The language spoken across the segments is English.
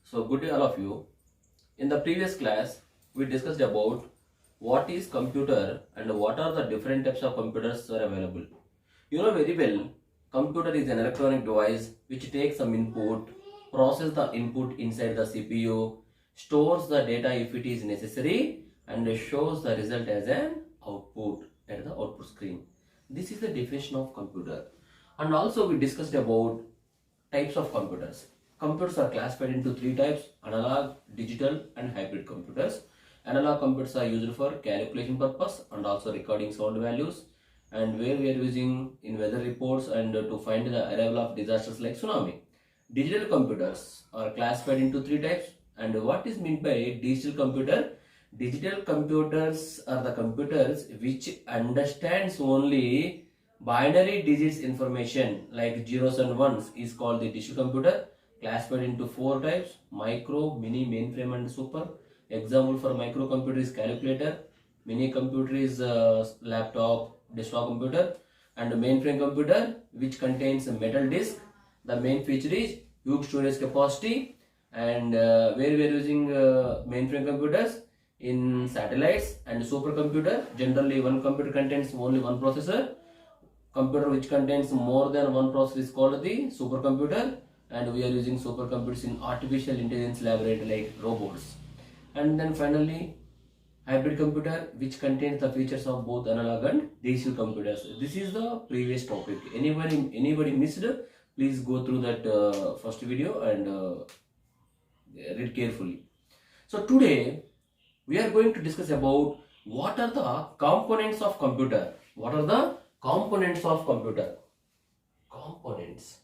So good day all of you. In the previous class, we discussed about what is computer and what are the different types of computers are available. You know very well, computer is an electronic device which takes some input, process the input inside the CPU, stores the data if it is necessary, and shows the result as an output at the output screen. This is the definition of computer. And also we discussed about types of computers. Computers are classified into three types: analog, digital, and hybrid computers. Analog computers are used for calculation purpose and also recording sound values, and where we are using in weather reports and to find the arrival of disasters like tsunami. Digital computers are classified into three types. And what is meant by digital computer? Digital computers are the computers which understands only binary digits information like zeros and ones is called the digital computer, classified into four types: micro, mini, mainframe, and super. Example for microcomputer is calculator, mini computer is laptop, desktop computer, and mainframe computer which contains a metal disk. The main feature is huge storage capacity, and where we are using mainframe computers in satellites. And supercomputer, generally one computer contains only one processor. Computer which contains more than one processor is called the supercomputer, and we are using supercomputers in artificial intelligence laboratory like robots. And then finally, hybrid computer which contains the features of both analog and digital computers. This is the previous topic. Anybody missed, please go through that first video and read carefully. So today we are going to discuss about what are the components of computer. What are the components of computer? Components.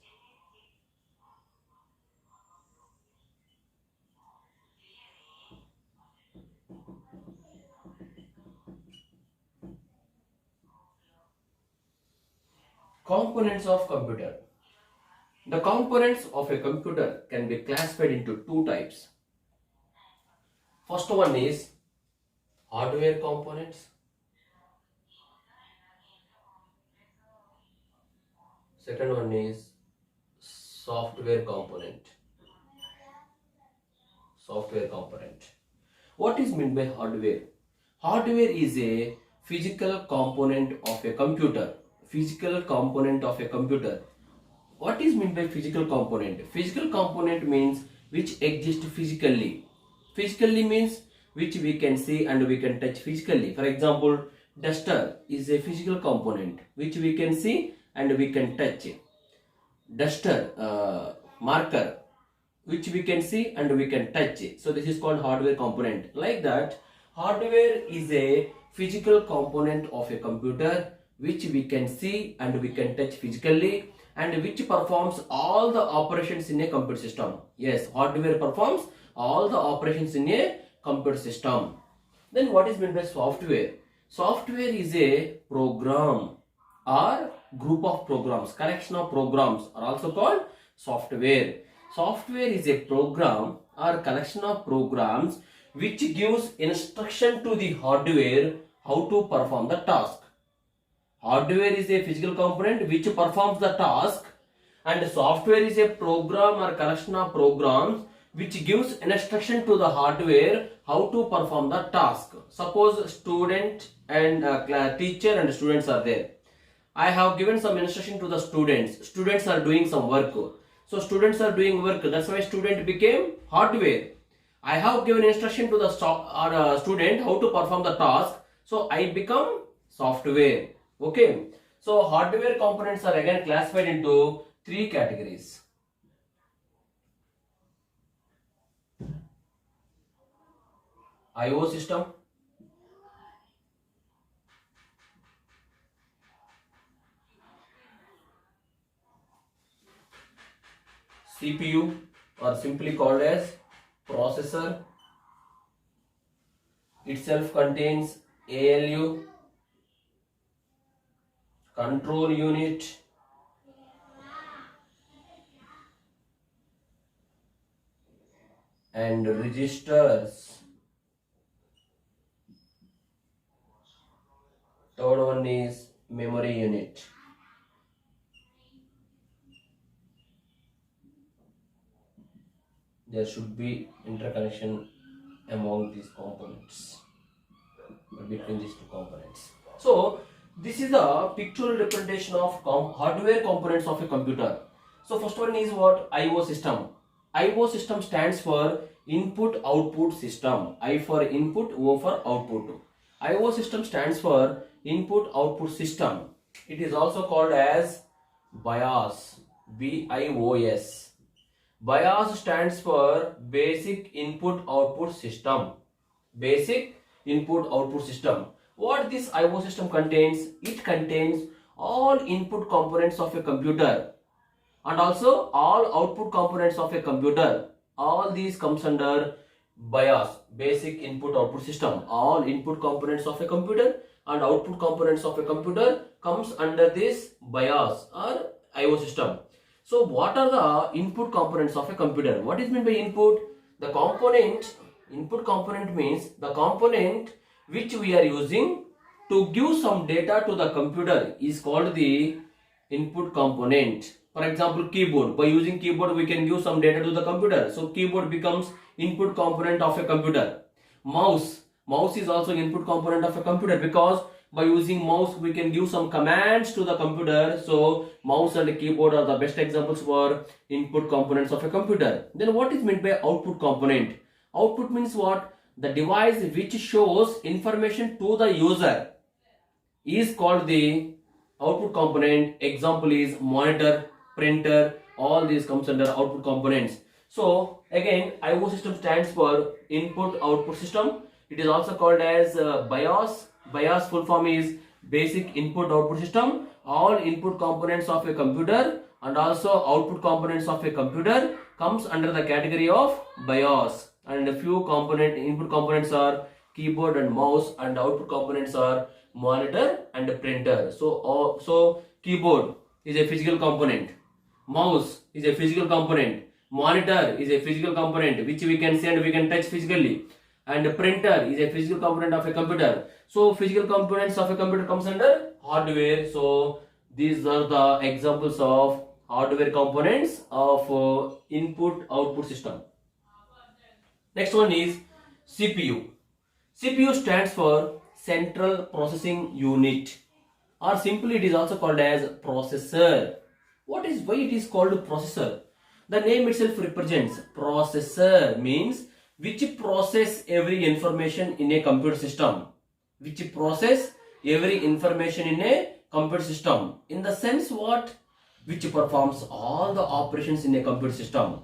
Components of computer. The components of a computer can be classified into two types. First one is hardware components. Second one is software component. Software component. What is meant by hardware? Hardware is a physical component of a computer. Physical component of a computer. What is meant by physical component? Physical component means which exist physically. Physically means which we can see and we can touch physically. For example, duster is a physical component which we can see and we can touch. Duster, marker, which we can see and we can touch. So this is called hardware component. Like that, hardware is a physical component of a computer which we can see and we can touch physically, and which performs all the operations in a computer system. Yes, hardware performs all the operations in a computer system. Then what is meant by software? Software is a program or group of programs. Collection of programs are also called software. Software is a program or collection of programs which gives instruction to the hardware how to perform the task. Hardware is a physical component which performs the task, and software is a program or collection of programs which gives instruction to the hardware how to perform the task. Suppose student and teacher and students are there. I have given some instruction to the students. Students are doing some work. So students are doing work. That's why student became hardware. I have given instruction to the student how to perform the task. So I become software. Okay. So hardware components are again classified into three categories. I/O system, CPU, or simply called as processor, itself contains ALU, control unit, and registers. Third one is memory unit. there should be interconnection among these components, between these two components. So this is a pictorial representation of hardware components of a computer. So first one is what? I/O system. I/O system stands for input output system. I for input, O for output. I/O system stands for input output system. It is also called as BIOS. BIOS. BIOS stands for basic input output system. Basic input output system. What this I/O system contains? It contains all input components of a computer and also all output components of a computer. All these comes under BIOS, basic input output system. All input components of a computer and output components of a computer comes under this BIOS or I/O system. So what are the input components of a computer? What is meant by input? The component, input component means the component which we are using to give some data to the computer is called the input component. For example, keyboard. By using keyboard we can give some data to the computer. So keyboard becomes input component of a computer. Mouse. Mouse is also input component of a computer because by using mouse we can give some commands to the computer. So mouse and keyboard are the best examples for input components of a computer. Then what is meant by output component? Output means what? The device which shows information to the user is called the output component. Example is monitor, printer, all these comes under output components. So again, I/O system stands for input output system. It is also called as BIOS. BIOS full form is basic input output system. All input components of a computer and also output components of a computer comes under the category of BIOS. And a few input components are keyboard and mouse, and output components are monitor and printer. So keyboard is a physical component, mouse is a physical component, monitor is a physical component which we can see and we can touch physically, and printer is a physical component of a computer. So physical components of a computer comes under hardware. So these are the examples of hardware components of input output system. Next one is CPU. CPU stands for Central Processing Unit, or simply it is also called as processor. Why it is called processor? The name itself represents processor means which process every information in a computer system. Which process every information in a computer system. In the sense what? Which performs all the operations in a computer system.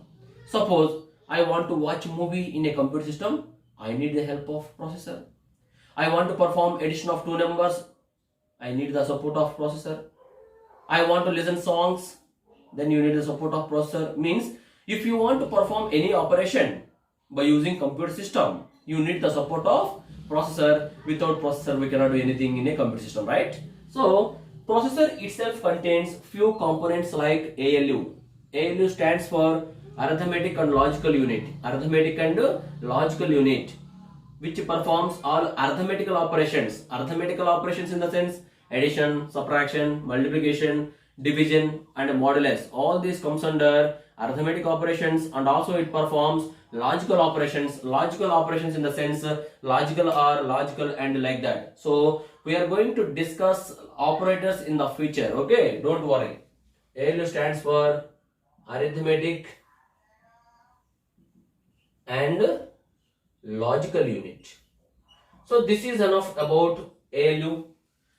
Suppose I want to watch a movie in a computer system, I need the help of processor. I want to perform addition of two numbers, I need the support of processor. I want to listen songs, then you need the support of processor. Means if you want to perform any operation by using computer system, you need the support of processor. Without processor we cannot do anything in a computer system, right? So processor itself contains few components like ALU. ALU stands for arithmetic and logical unit. Arithmetic and logical unit, which performs all arithmetical operations. Arithmetical operations in the sense addition, subtraction, multiplication, division and modulus. All this comes under arithmetic operations, and also it performs logical operations. Logical operations in the sense logical or logical and like that. So we are going to discuss operators in the future. Okay, don't worry. ALU stands for arithmetic and logical unit. So this is enough about ALU.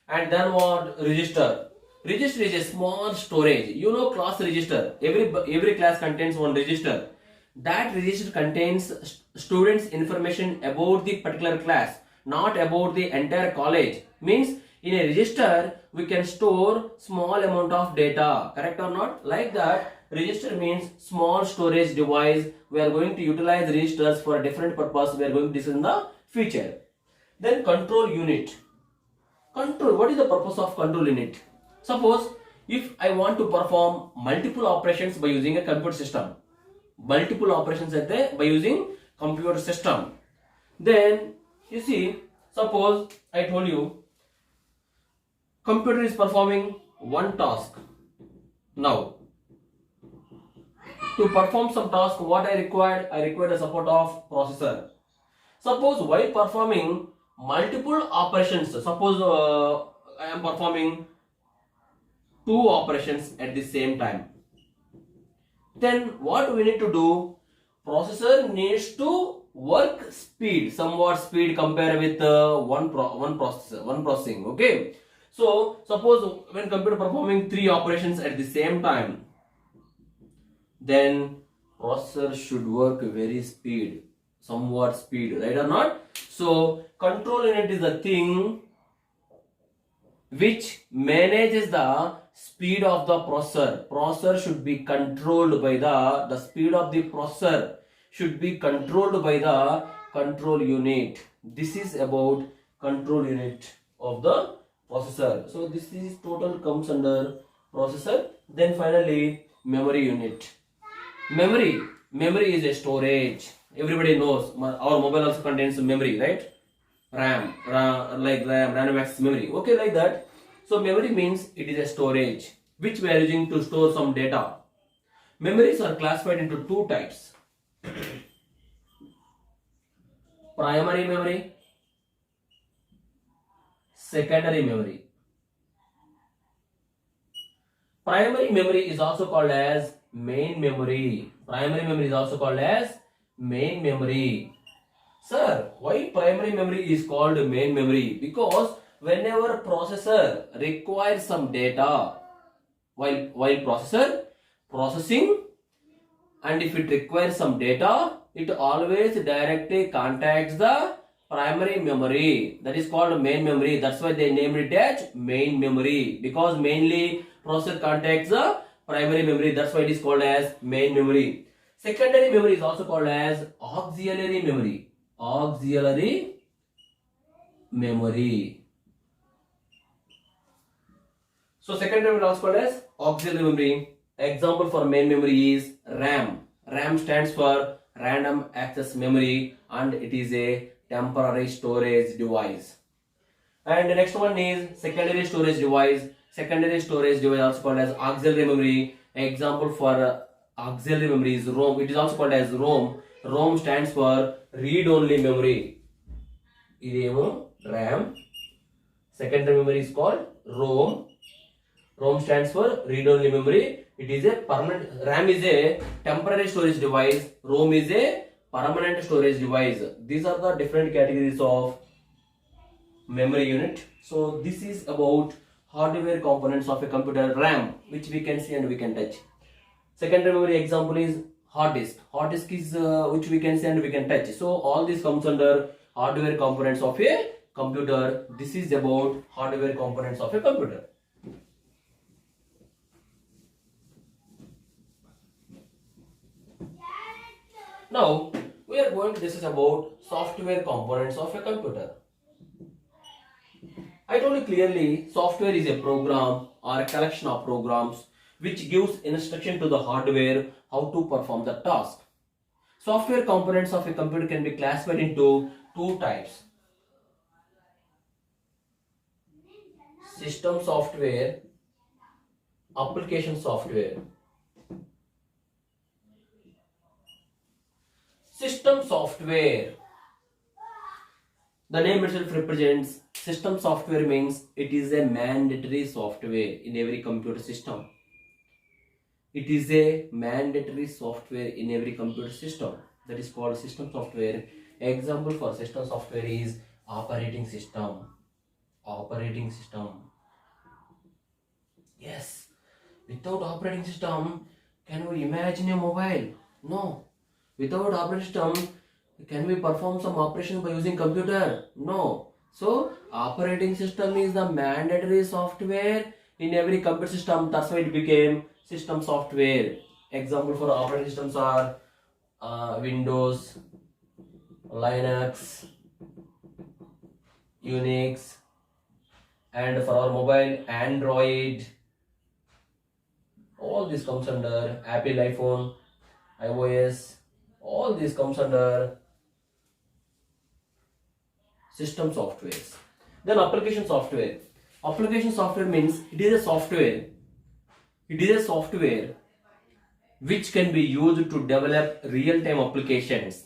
And then what? Register. Register is a small storage. You know class register. Every class contains one register. That register contains students' information about the particular class, not about the entire college. Means in a register we can store small amount of data. Correct or not? Like that. Register means small storage device. We are going to utilize registers for a different purpose. We are going to discuss in the future. Then control unit. Control. What is the purpose of control unit? Suppose if I want to perform multiple operations by using a computer system. Multiple operations by using computer system. Then you see, suppose I told you computer is performing one task. Now To perform some task, what I required? I required the support of processor. Suppose while performing multiple operations, suppose I am performing two operations at the same time, then what we need to do? Processor needs to work speed, somewhat speed compared with one processor, one processing. Okay. So suppose when computer performing three operations at the same time, then processor should work very speed, somewhat speed, right or not? So control unit is the thing which manages the speed of the processor. Processor should be controlled by the speed of the processor should be controlled by the control unit. This is about control unit of the processor. So this is total comes under processor. Then finally memory unit. Memory is a storage. Everybody knows our mobile also contains memory, right? RAM, like RAM, random access memory. Okay, like that. So memory means it is a storage which we are using to store some data. Memories are classified into two types: primary memory, secondary memory. Primary memory is also called as main memory. Primary memory is also called as main memory. Sir, why primary memory is called main memory? Because whenever processor requires some data while processor processing, and if it requires some data, it always directly contacts the primary memory. That is called main memory. That's why they named it as main memory, because mainly processor contacts the primary memory. That's why it is called as main memory. Secondary memory is also called as auxiliary memory. Auxiliary memory. So secondary memory is also called as auxiliary memory. Example for main memory is RAM. RAM stands for random access memory, and it is a temporary storage device. And the next one is secondary storage device. Secondary storage device also called as auxiliary memory. Example for auxiliary memory is ROM. It is also called as ROM. ROM stands for read-only memory. Idemo RAM. Secondary memory is called ROM. ROM stands for read-only memory. It is a permanent. RAM is a temporary storage device. ROM is a permanent storage device. These are the different categories of memory unit. So this is about hardware components of a computer. RAM, which we can see and we can touch. Secondary memory example is hard disk. Hard disk is which we can see and we can touch. So all this comes under hardware components of a computer. This is about hardware components of a computer. Now we are going to discuss about software components of a computer. I told you clearly, software is a program or a collection of programs which gives instruction to the hardware how to perform the task. Software components of a computer can be classified into two types: system software, application software. System software, the name itself represents. System software means it is a mandatory software in every computer system. It is a mandatory software in every computer system. That is called system software. Example for system software is operating system. Operating system. Yes. Without operating system, can we imagine a mobile? No. Without operating system, can we perform some operation by using computer? No. So operating system is the mandatory software in every computer system. That's why it became system software. Example for operating systems are Windows, Linux, Unix, and for our mobile, Android. All this comes under Apple iPhone, iOS. All this comes under system softwares. Then application software. Application software means it is a software. It is a software which can be used to develop real-time applications.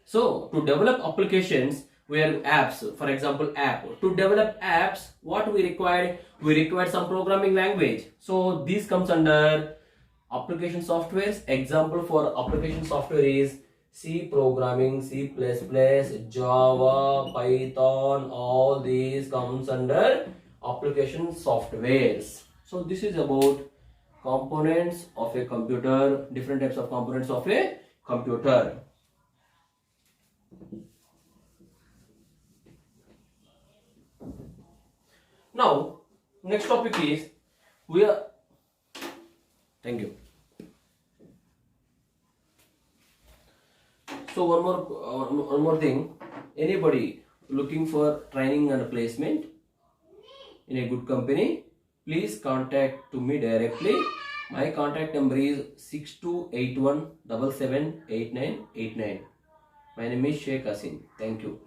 So to develop applications, we have apps. For example, app. To develop apps, what we require? We require some programming language. So this comes under application softwares. Example for application software is C programming, C++, Java, Python. All these comes under application softwares. So this is about components of a computer, different types of components of a computer. Now, next topic is we are. Thank you. So one more thing. Anybody looking for training and placement in a good company, please contact to me directly. My contact number is 6281778989. My name is Sheikh Asin. Thank you.